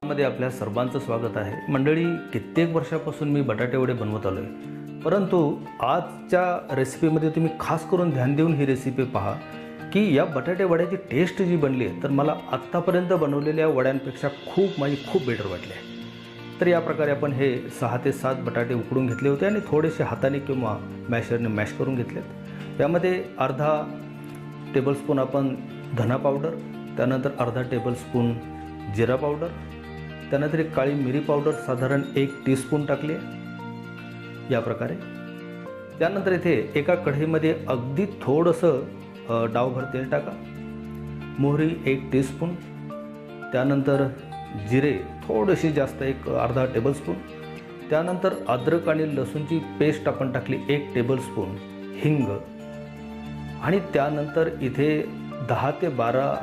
मध्ये आपल्या सर्वांचं स्वागत आहे। मंडळी, कित्येक वर्षापासून मी बटाटे वडे बनवत आलोय, परंतु आजच्या रेसिपीमध्ये तुम्ही खास करून ध्यान देऊन ही रेसिपी पहा की या बटाटे वड्याची टेस्ट जी बनली आहे तर मला आत्तापर्यंत बनवलेल्या वड्यांपेक्षा खूप बेटर वाटले आहे। तर या प्रकारे आपण हे 6 ते 7 बटाटे उकडून घेतले होते आणि थोडेसे हाताने किंवा मॅशरने मॅश करून घेतलेत। यामध्ये अर्धा टेबलस्पून आपण धना पावडर, त्यानंतर अर्धा टेबलस्पून जिरा पावडर, त्यानंतर एक काळी मिरी पावडर साधारण 1 टीस्पून टाकली आहे या प्रकारे। त्यानंतर इथे एका कढईमध्ये अगदी थोडंसं डावभर तेल टाका, मोहरी 1 टीस्पून, त्यानंतर जिरे थोडेसे जास्त एक अर्धा टेबलस्पून, त्यानंतर अद्रक आणि लसूणची पेस्ट आपण टाकली 1 टेबलस्पून, हिंग, आणि त्यानंतर इथे 10 ते 12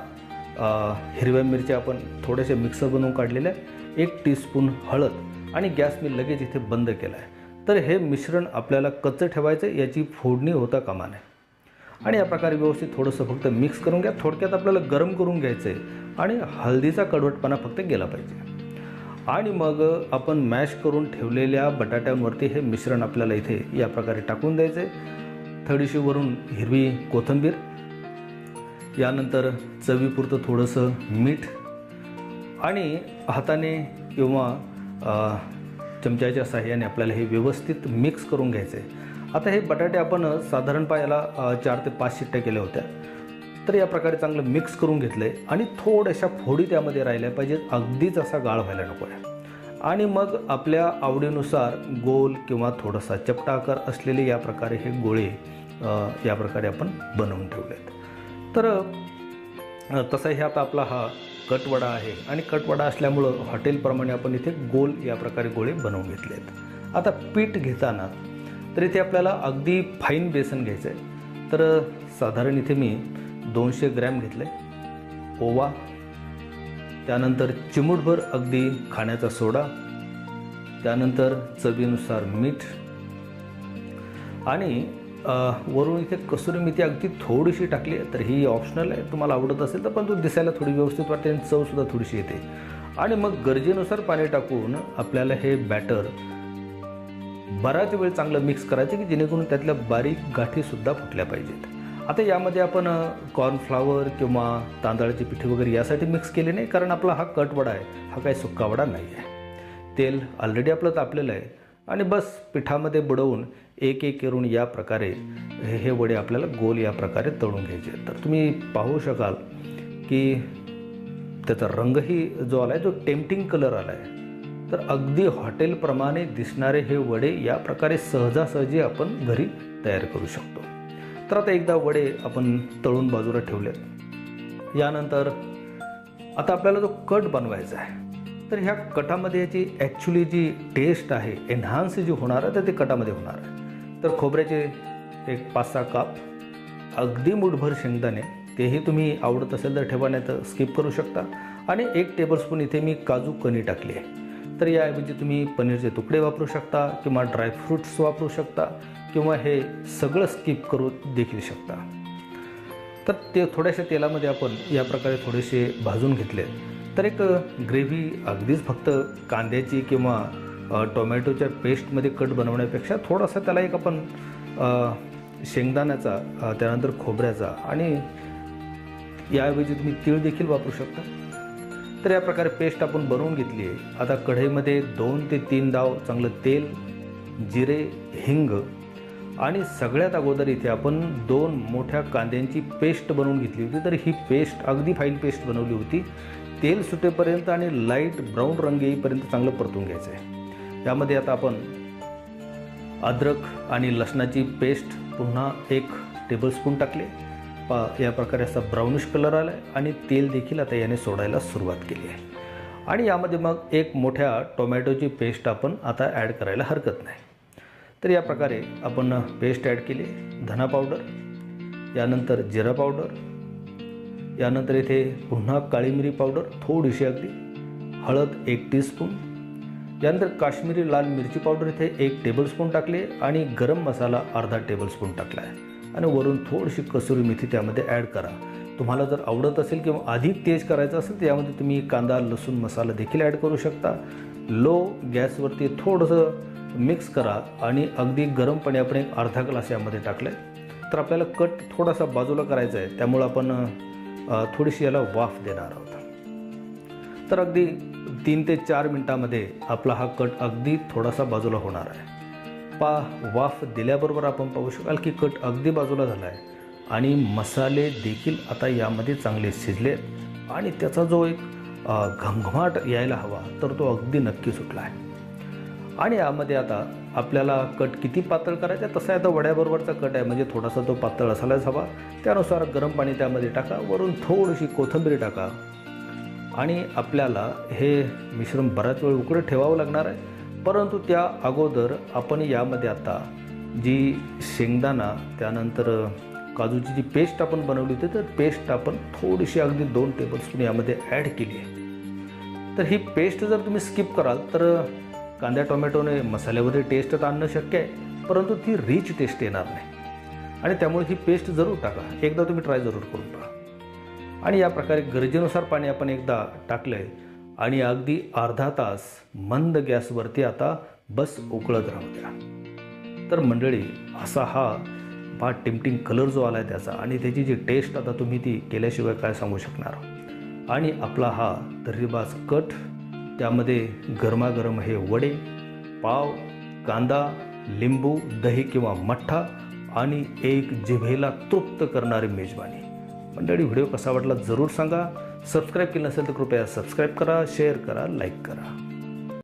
हिरव्या मिरच्या आपण थोडेसे मिक्सर बनवून काढलेल्या, 1 टीस्पून हळद, आणि गॅस मी लगेच इथे बंद केला आहे। तर हे मिश्रण आपल्याला कच्चं ठेवायचं, याची फोडणी होता कामा नये। आणि या प्रकारे व्यवस्थित थोडंसं फक्त मिक्स करून घ्या। थोडक्यात आपल्याला गरम करून घ्यायचं आहे आणि हळदीचा कडवटपणा फक्त गेला पाहिजे। आणि मग आपण मॅश करून ठेवलेल्या बटाट्यांवरती हे मिश्रण आपल्याला इथे या प्रकारे टाकून द्यायचं आहे। थोडीशी वरून हिरवी कोथिंबीर, यानंतर चवीपुरतं थोडंसं मीठ, आणि हाताने किंवा चमच्याच्या साहाय्याने आपल्याला हे व्यवस्थित मिक्स करून घ्यायचं आहे। आता हे बटाटे आपण साधारण याला 4 ते 5 शिट्ट्या केल्या होत्या। तर या प्रकारे चांगलं मिक्स करून घेतलं आहे आणि थोड्याशा फोडी त्यामध्ये राहिल्या पाहिजेत, अगदीच असा गाळ व्हायला नको आहे। आणि मग आपल्या आवडीनुसार गोल किंवा थोडासा चपटा आकार असलेले या प्रकारे हे गोळे या प्रकारे आपण बनवून ठेवलेत। तर तसा हे आता आपला हा कटवडा आहे आणि कटवडा असल्यामुळं हॉटेलप्रमाणे आपण इथे गोल या प्रकारे गोळे बनवून घेतले आहेत। आता पीठ घेताना तर इथे आपल्याला अगदी फाईन बेसन घ्यायचं आहे। तर साधारण इथे मी 200 ग्रॅम घेतलं आहे ओवा, त्यानंतर चिमूटभर अगदी खाण्याचा सोडा, त्यानंतर चवीनुसार मीठ, आणि वरून इथे कसुरी मेथी अगदी थोडीशी टाकली आहे। तर ही ऑप्शनल आहे, तुम्हाला आवडत असेल तर, पण तो दिसायला थोडी व्यवस्थित वाटते आणि चवसुद्धा थोडीशी येते। आणि मग गरजेनुसार पाणी टाकून आपल्याला हे बॅटर बराच वेळ चांगलं मिक्स करायचं की जेणेकरून त्यातल्या बारीक गाठीसुद्धा फुटल्या पाहिजेत। आता यामध्ये आपण कॉर्नफ्लावर किंवा तांदळाची पिठी वगैरे यासाठी मिक्स केले नाही, कारण आपला हा कटवडा आहे, हा काही सुक्का वडा नाही आहे। तेल ऑलरेडी आपलं तापलेलं आहे आणि बस पिठामध्ये बुडवून एक एक करून या प्रकारे हे वडे आपल्याला गोल या प्रकारे तळून घ्यायचे। तर तुम्ही पाहू शकाल की त्याचा रंगही जो आला आहे तो टेम्पटिंग कलर आला आहे। तर अगदी हॉटेलप्रमाणे दिसणारे हे वडे या प्रकारे सहजासहजी आपण घरी तयार करू शकतो। तर आता एकदा वडे आपण तळून बाजूला ठेवलेत। यानंतर आता आपल्याला जो कट बनवायचा आहे, तर ह्या कटामध्ये याची ॲक्च्युली जी टेस्ट आहे एन्हान्स जी होणार आहे तर ते कटामध्ये होणार आहे। तर खोबऱ्याचे एक 5-6 काप, अगदी मुठभर शेंगदाणे, तेही तुम्ही आवडत असेल तर ठेवा, नाही तर स्किप करू शकता, आणि 1 टेबलस्पून इथे मी काजू कणी टाकली आहे। तर याऐवजी तुम्ही पनीरचे तुकडे वापरू शकता किंवा ड्रायफ्रूट्स वापरू शकता किंवा हे सगळं स्किप करू देखील शकता। तर ते थोड्याशा तेलामध्ये आपण या प्रकारे थोडेसे भाजून घेतले। तर एक ग्रेव्ही अगदीच फक्त कांद्याची किंवा टोमॅटोच्या पेस्टमध्ये कट बनवण्यापेक्षा थोडासा त्याला एक आपण शेंगदाण्याचा, त्यानंतर खोबऱ्याचा, आणि याऐवजी तुम्ही तीळ देखील वापरू शकता। तर या प्रकारे पेस्ट आपण बनवून घेतली आहे। आता कढईमध्ये 2 ते 3 दाव चांगलं तेल, जिरे, हिंग, आणि सगळ्यात अगोदर इथे आपण 2 मोठ्या कांद्यांची पेस्ट बनवून घेतली होती। तर ही पेस्ट अगदी फाईन पेस्ट बनवली होती। तेल सुटेपर्यंत आणि लाईट ब्राऊन रंग येईपर्यंत चांगलं परतून घ्यायचं आहे। यामध्ये आता आपण अद्रक आणि लसणाची पेस्ट पुन्हा 1 टेबलस्पून टाकले। या प्रकारे असा ब्राउनिश कलर आला आहे आणि तेल देखील आता याने सोडायला सुरुवात केली आहे। आणि यामध्ये मग 1 मोठ्या टोमॅटोची पेस्ट आपण आता ॲड करायला हरकत नाही। तर या प्रकारे आपण पेस्ट ॲड केली। धना पावडर, यानंतर जिरा पावडर, यानंतर इथे पुन्हा काळी मिरी पावडर थोडीशी अगदी, हळद 1 टीस्पून, यानंतर काश्मीरी लाल मिरची पावडर इथे 1 टेबलस्पून टाकली, आणि गरम मसाला अर्धा टेबलस्पून टाकला आहे, आणि वरून थोडीशी कसुरी मेथी त्यामध्ये ॲड करा। तुम्हाला जर आवडत असेल किंवा अधिक तेज करायचं असेल तर यामध्ये तुम्ही कांदा लसूण मसाला देखील ॲड करू शकता. लो गॅसवरती थोडंसं मिक्स करा आणि अगदी गरम पाणी आपण एक अर्धा ग्लास यामध्ये टाकलं आहे. तर आपल्याला कट थोडासा बाजूला करायचा आहे, त्यामुळं आपण थोडीशी याला वाफ देणार आहोत. तर अगदी 3 ते 4 मिनटामध्ये आपला हा कट अगदी थोडासा बाजूला होणार आहे. वाफ दिल्याबरोबर आपण पाहू शकाल की कट अगदी बाजूला झाला आहे आणि मसाले देखील आता यामध्ये चांगले शिजलेत आणि त्याचा जो एक घमघमाट यायला हवा तर तो अगदी नक्की सुटला आहे. आणि यामध्ये आता आपल्याला कट किती पातळ करायचा तसा आता वड्याबरोबरचा कट आहे, म्हणजे थोडासा तो पातळ असायलाच हवा. त्यानुसार गरम पाणी त्यामध्ये टाका, वरून थोडीशी कोथिंबीर टाका आणि आपल्याला हे मिश्रण बराच वेळ उकळत ठेवावं लागणार आहे. परंतु त्या अगोदर आपण यामध्ये आता जी शेंगदाणा त्यानंतर काजूची जी पेस्ट आपण बनवली होती तर पेस्ट आपण थोडीशी अगदी 2 टेबलस्पून यामध्ये ॲड केली आहे. तर ही पेस्ट जर तुम्ही स्किप कराल तर कांद्या टोमॅटोने मसाल्यामध्ये टेस्ट तर आणणं शक्य आहे, परंतु ती रिच टेस्ट येणार नाही आणि त्यामुळे ही पेस्ट जरूर टाका. एकदा तुम्ही ट्राय जरूर करून पहा. आणि या प्रकारे गरजेनुसार पाणी आपण एकदा टाकलं आहे आणि अगदी अर्धा तास मंद गॅसवरती आता बस उकळत राहू द्या. तर मंडळी असा हा टिमटिंग कलर जो आला आहे त्याचा आणि त्याची जी टेस्ट आता तुम्ही ती केल्याशिवाय काय सांगू शकणार. आणि आपला हा तर्रीबाज कट, त्यामध्ये गरमागरम हे वडे, पाव, कांदा, लिंबू, दही किंवा मठ्ठा आणि एक जिभेला तृप्त करणारी मेजवानी. मंडळी व्हिडिओ कसा वाटला जरूर सांगा. सबस्क्राईब केलं नसेल तर कृपया सबस्क्राईब करा, शेअर करा, लाईक करा.